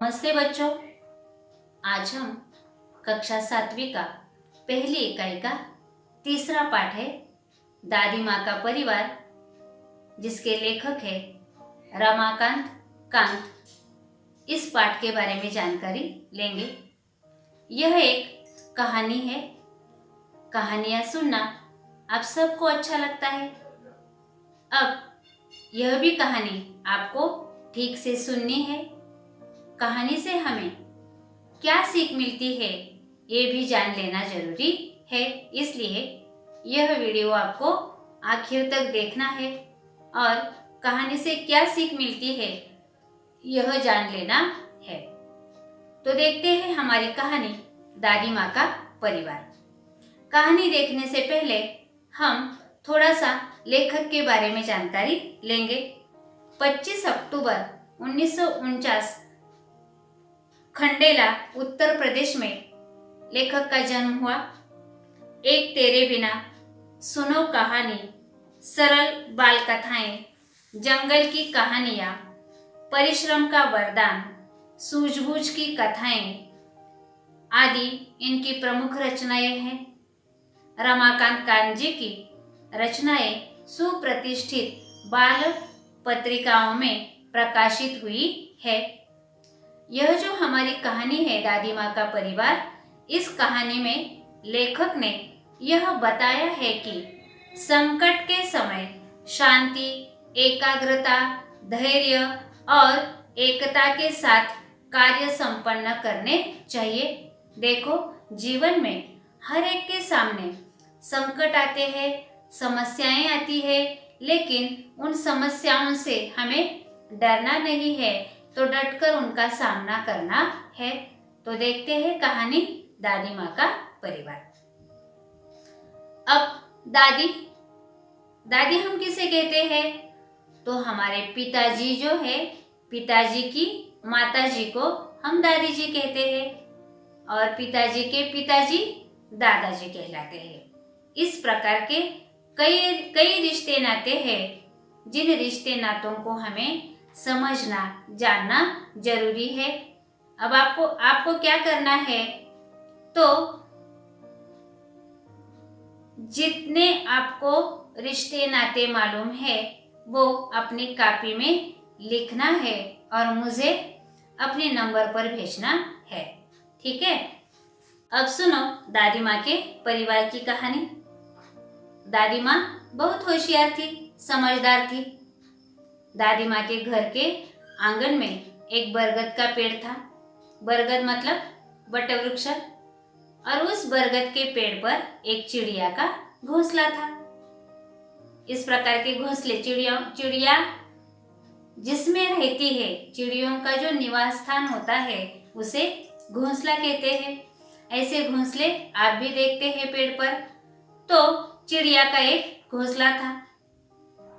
नमस्ते बच्चों। आज हम कक्षा 7वीं का पहली इकाई का तीसरा पाठ है दादी माँ का परिवार, जिसके लेखक है रमाकांत कांत। इस पाठ के बारे में जानकारी लेंगे। यह एक कहानी है। कहानियाँ सुनना आप सबको अच्छा लगता है। अब यह भी कहानी आपको ठीक से सुननी है। कहानी से हमें क्या सीख मिलती है ये भी जान लेना जरूरी है, इसलिए यह वीडियो आपको आखिर तक देखना है और कहानी से क्या सीख मिलती है यह जान लेना है। तो देखते हैं हमारी कहानी दादी माँ का परिवार। कहानी देखने से पहले हम थोड़ा सा लेखक के बारे में जानकारी लेंगे। 25 अक्टूबर 1949 खंडेला उत्तर प्रदेश में लेखक का जन्म हुआ। एक तेरे बिना, सुनो कहानी, सरल बाल कथाएं, जंगल की कहानियां, परिश्रम का वरदान, सूझबूझ की कथाएं आदि इनकी प्रमुख रचनाएं हैं। रमाकांत कांत जी की रचनाएं सुप्रतिष्ठित बाल पत्रिकाओं में प्रकाशित हुई है। यह जो हमारी कहानी है दादी माँ का परिवार, इस कहानी में लेखक ने यह बताया है कि संकट के समय शांति, एकाग्रता, धैर्य और एकता के साथ कार्य संपन्न करने चाहिए। देखो, जीवन में हर एक के सामने संकट आते हैं, समस्याएं आती है, लेकिन उन समस्याओं से हमें डरना नहीं है, तो डटकर उनका सामना करना है। तो देखते हैं कहानी दादी माँ का परिवार। अब दादी हम किसे कहते हैं? तो हमारे पिताजी जो है, पिताजी की माताजी को हम दादी जी कहते हैं और पिताजी के पिताजी दादाजी कहलाते हैं। इस प्रकार के कई रिश्ते नाते हैं, जिन रिश्ते नातों को हमें समझना, जानना जरूरी है। अब आपको क्या करना है, तो जितने आपको रिश्ते नाते मालूम है वो अपनी कॉपी में लिखना है और मुझे अपने नंबर पर भेजना है, ठीक है? अब सुनो दादी माँ के परिवार की कहानी। दादी माँ बहुत होशियार थी, समझदार थी। दादी माँ के घर के आंगन में एक बरगद का पेड़ था। बरगद मतलब वटवृक्ष। और उस बरगद के पेड़ पर एक चिड़िया का घोंसला था। इस प्रकार के घोंसले चिड़िया जिसमें रहती है, चिड़ियों का जो निवास स्थान होता है उसे घोंसला कहते हैं। ऐसे घोंसले आप भी देखते हैं पेड़ पर। तो चिड़िया का एक घोंसला था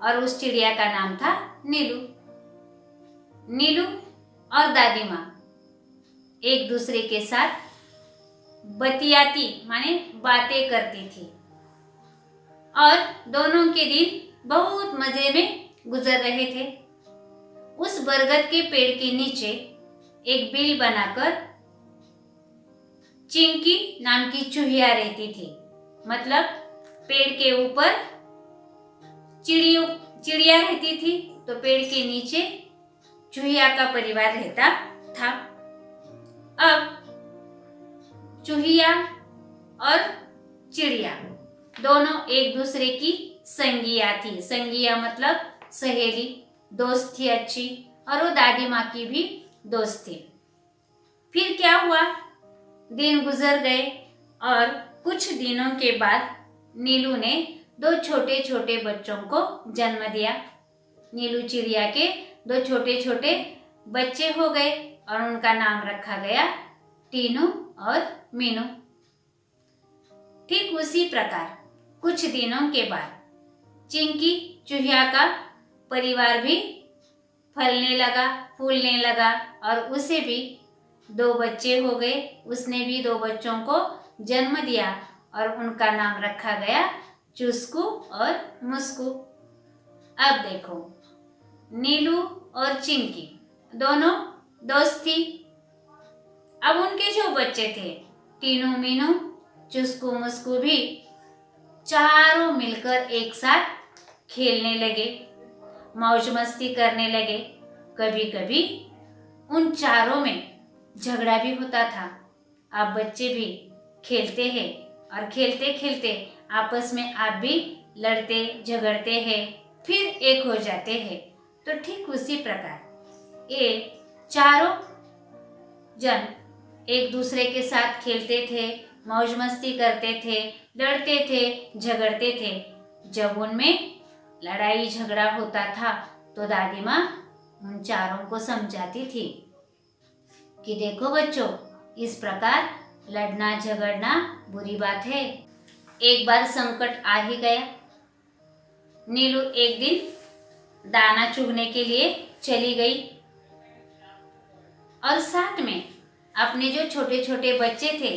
और उस चिड़िया का नाम था नीलू। नीलू और दादी माँ एक दूसरे के साथ बतियाती माने बातें करती थी और दोनों के दिन बहुत मजे में गुजर रहे थे। उस बरगद के पेड़ के नीचे एक बिल बनाकर चिंकी नाम की चूहिया रहती थी। मतलब पेड़ के ऊपर चिड़िया रहती थी, तो पेड़ के नीचे चूहिया का परिवार रहता था। अब चूहिया और चिड़िया दोनों एक दूसरे की संगिया थी। संगिया मतलब सहेली, दोस्त थी अच्छी, और वो दादी माँ की भी दोस्त थी। फिर क्या हुआ, दिन गुजर गए और कुछ दिनों के बाद नीलू ने 2 छोटे छोटे बच्चों को जन्म दिया। नीलू चिड़िया के 2 छोटे छोटे बच्चे हो गए और उनका नाम रखा गया टीनू और मीनू। ठीक उसी प्रकार कुछ दिनों के बाद चिंकी चूहिया का परिवार भी फलने लगा, फूलने लगा और उसे भी 2 बच्चे हो गए। उसने भी 2 बच्चों को जन्म दिया और उनका नाम रखा गया चुस्कू और मुस्कू। अब देखो, नीलू और चिंकी दोनों दोस्त थी। अब उनके जो बच्चे थे, टीनू, मीनू, चुस्कू, मुस्कू भी चारों मिलकर एक साथ खेलने लगे, मौज मस्ती करने लगे। कभी कभी उन चारों में झगड़ा भी होता था। अब बच्चे भी खेलते हैं और खेलते खेलते आपस में आप भी लड़ते झगड़ते हैं, फिर एक हो जाते हैं। तो ठीक उसी प्रकार ये चारों जन एक दूसरे के साथ खेलते थे, मौज मस्ती करते थे, लड़ते थे, झगड़ते थे। जब उनमें लड़ाई झगड़ा होता था तो दादी माँ उन चारों को समझाती थी कि देखो बच्चों, इस प्रकार लड़ना झगड़ना बुरी बात है। एक बार संकट आ ही गया। नीलू एक दिन दाना चुगने के लिए चली गई और साथ में अपने जो छोटे छोटे बच्चे थे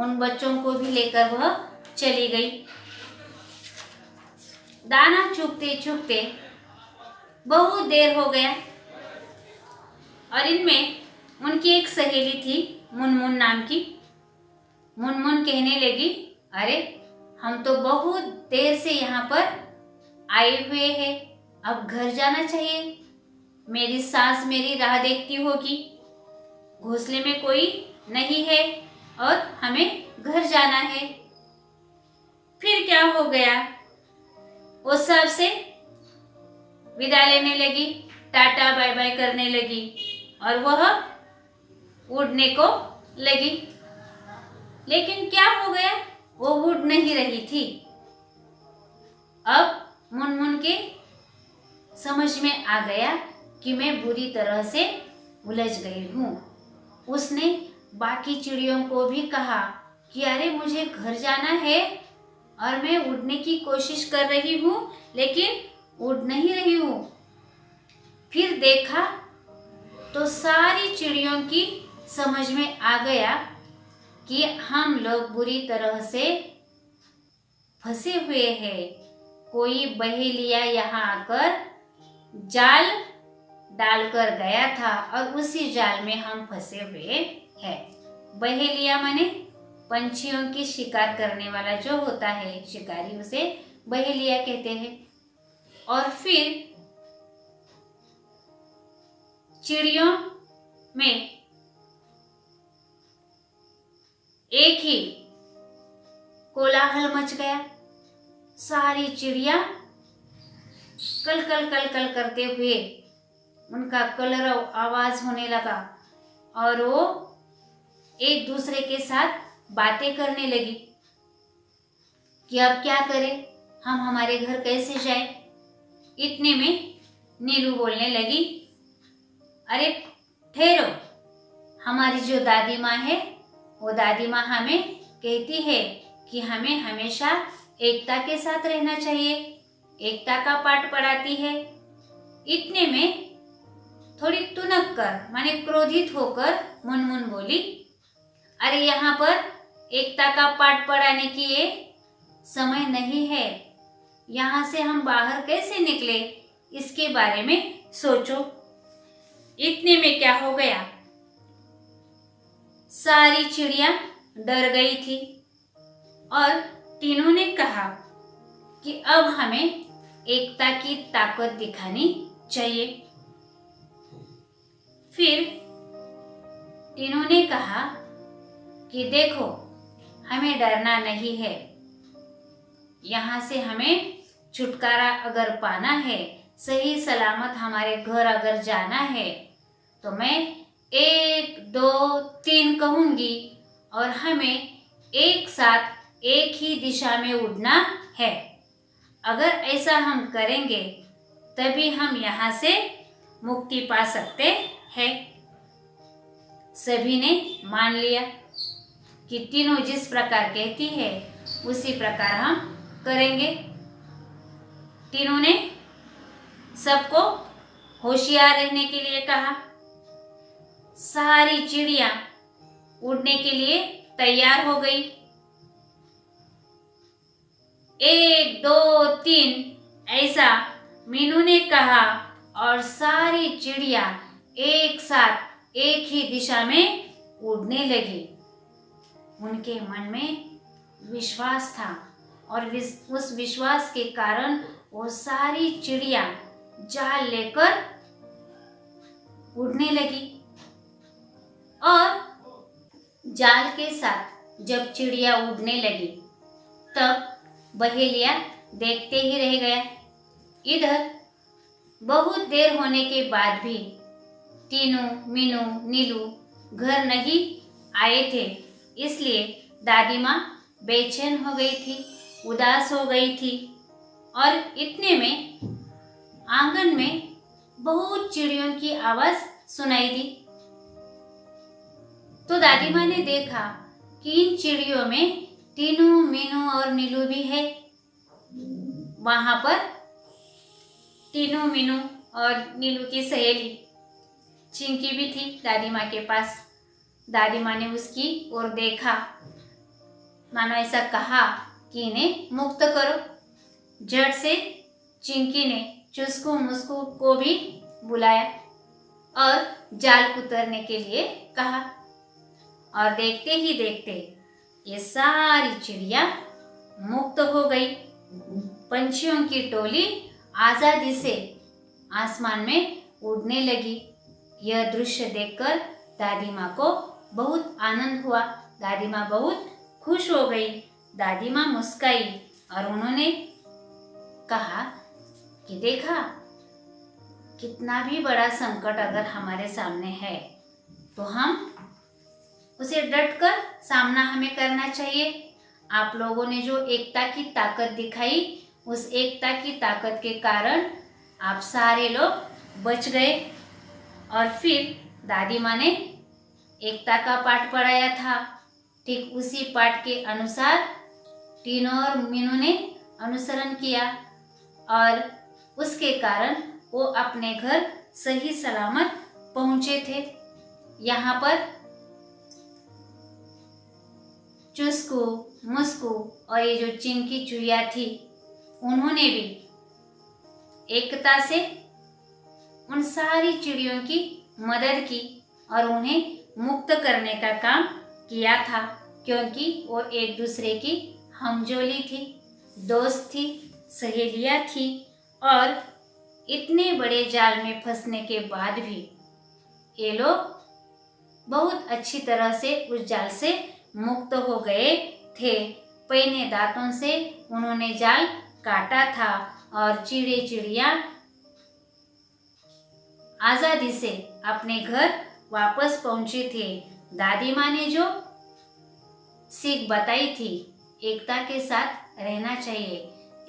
उन बच्चों को भी लेकर वह चली गई। दाना चुगते चुगते बहुत देर हो गया और इनमें उनकी एक सहेली थी मुनमुन नाम की। मुनमुन कहने लगी, अरे हम तो बहुत देर से यहाँ पर आए हुए हैं, अब घर जाना चाहिए। मेरी सास मेरी राह देखती होगी, घोंसले में कोई नहीं है और हमें घर जाना है। फिर क्या हो गया, वो सबसे विदा लेने लगी, टाटा बाय बाय करने लगी और वह उड़ने को लगी। लेकिन क्या हो गया, वो उड़ नहीं रही थी। अब मुनमुन के समझ में आ गया कि मैं बुरी तरह से उलझ गई हूँ। उसने बाकी चिड़ियों को भी कहा कि अरे मुझे घर जाना है और मैं उड़ने की कोशिश कर रही हूँ लेकिन उड़ नहीं रही हूँ। फिर देखा तो सारी चिड़ियों की समझ में आ गया कि हम लोग बुरी तरह से फंसे हुए हैं। कोई बहेलिया यहाँ आकर जाल डालकर गया था और उसी जाल में हम फंसे हुए हैं। बहेलिया माने पंछियों की शिकार करने वाला जो होता है शिकारी, उसे बहेलिया कहते हैं। और फिर चिड़ियों में एक ही कोलाहल मच गया। सारी चिड़िया कल कल कल कल करते हुए उनका कलरव आवाज होने लगा और वो एक दूसरे के साथ बातें करने लगी कि अब क्या करें, हम हमारे घर कैसे जाएं। इतने में नीलू बोलने लगी, अरे ठहरो, हमारी जो दादी माँ है वो दादी माँ हमें कहती है कि हमें हमेशा एकता के साथ रहना चाहिए, एकता का पाठ पढ़ाती है। इतने में थोड़ी तुनक कर माने क्रोधित होकर मुनमुन बोली, अरे यहाँ पर एकता का पाठ पढ़ाने की ये समय नहीं है, यहाँ से हम बाहर कैसे निकले इसके बारे में सोचो। इतने में क्या हो गया, सारी चिड़िया डर गई थी और टीनू ने कहा कि अब हमें एकता की ताकत दिखानी चाहिए। फिर टीनू ने कहा कि देखो, हमें डरना नहीं है, यहाँ से हमें छुटकारा अगर पाना है, सही सलामत हमारे घर अगर जाना है तो मैं 1 2 3 कहूँगी और हमें एक साथ एक ही दिशा में उड़ना है। अगर ऐसा हम करेंगे तभी हम यहाँ से मुक्ति पा सकते हैं। सभी ने मान लिया कि तीनों जिस प्रकार कहती है उसी प्रकार हम करेंगे। तीनों ने सबको होशियार रहने के लिए कहा। सारी चिड़िया उड़ने के लिए तैयार हो गई। 1 2 3 ऐसा मीनू ने कहा और सारी चिड़िया एक साथ एक ही दिशा में उड़ने लगी। उनके मन में विश्वास था और उस विश्वास के कारण वो सारी चिड़िया जाल लेकर उड़ने लगी। और जाल के साथ जब चिड़िया उड़ने लगी तब बहेलिया देखते ही रह गया। इधर बहुत देर होने के बाद भी टीनू, मीनू, नीलू घर नहीं आए थे, इसलिए दादी माँ बेचैन हो गई थी, उदास हो गई थी। और इतने में आंगन में बहुत चिड़ियों की आवाज सुनाई दी। तो दादी माँ ने देखा कि इन चिड़ियों में टीनू, मीनू और नीलू भी है। वहां पर टीनू, मीनू और नीलू की सहेली चिंकी भी थी दादी माँ के पास। दादी माँ ने उसकी ओर देखा, मानो ऐसा कहा कि इन्हें मुक्त करो। झट से चिंकी ने चुस्कू मुस्कू को भी बुलाया और जाल उतरने के लिए कहा। और देखते ही देखते ये सारी चिड़िया मुक्त हो गई। पंछियों की टोली आजादी से आसमान में उड़ने लगी। यह दृश्य देखकर दादी माँ को बहुत आनंद हुआ। दादी माँ बहुत खुश हो गई। दादी माँ मुस्काई और उन्होंने कहा कि देखा, कितना भी बड़ा संकट अगर हमारे सामने है तो हम उसे डटकर सामना हमें करना चाहिए। आप लोगों ने जो एकता की ताकत दिखाई, उस एकता की ताकत के कारण आप सारे लोग बच गए। और फिर दादी माँ ने एकता का पाठ पढ़ाया था। ठीक उसी पाठ के अनुसार टीनू और मीनू ने अनुसरण किया और उसके कारण वो अपने घर सही सलामत पहुँचे थे। यहाँ पर चुस्कू, मुस्कू और ये जो चिंकी चुईया थी, उन्होंने भी एकता से उन सारी चिड़ियों की मदद की और उन्हें मुक्त करने का काम किया था, क्योंकि वो एक दूसरे की हमजोली थी, दोस्त थी, सहेलियाँ थी। और इतने बड़े जाल में फंसने के बाद भी ये लोग बहुत अच्छी तरह से उस जाल से मुक्त हो गए थे। पहने दांतों से उन्होंने जाल काटा था और चिड़े चिड़िया आजादी से अपने घर वापस पहुंचे थे। दादी माँ ने जो सीख बताई थी, एकता के साथ रहना चाहिए।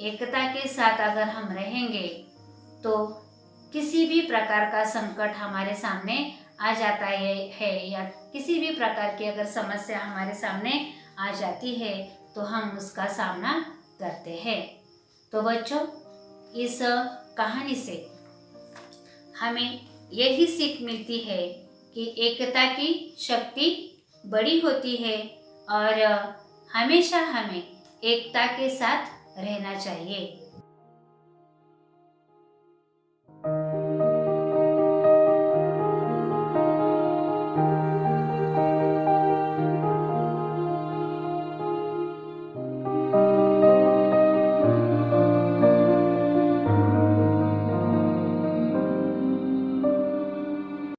एकता के साथ अगर हम रहेंगे तो किसी भी प्रकार का संकट हमारे सामने आ जाता है या किसी भी प्रकार की अगर समस्या हमारे सामने आ जाती है तो हम उसका सामना करते हैं। तो बच्चों, इस कहानी से हमें यही सीख मिलती है कि एकता की शक्ति बड़ी होती है और हमेशा हमें एकता के साथ रहना चाहिए।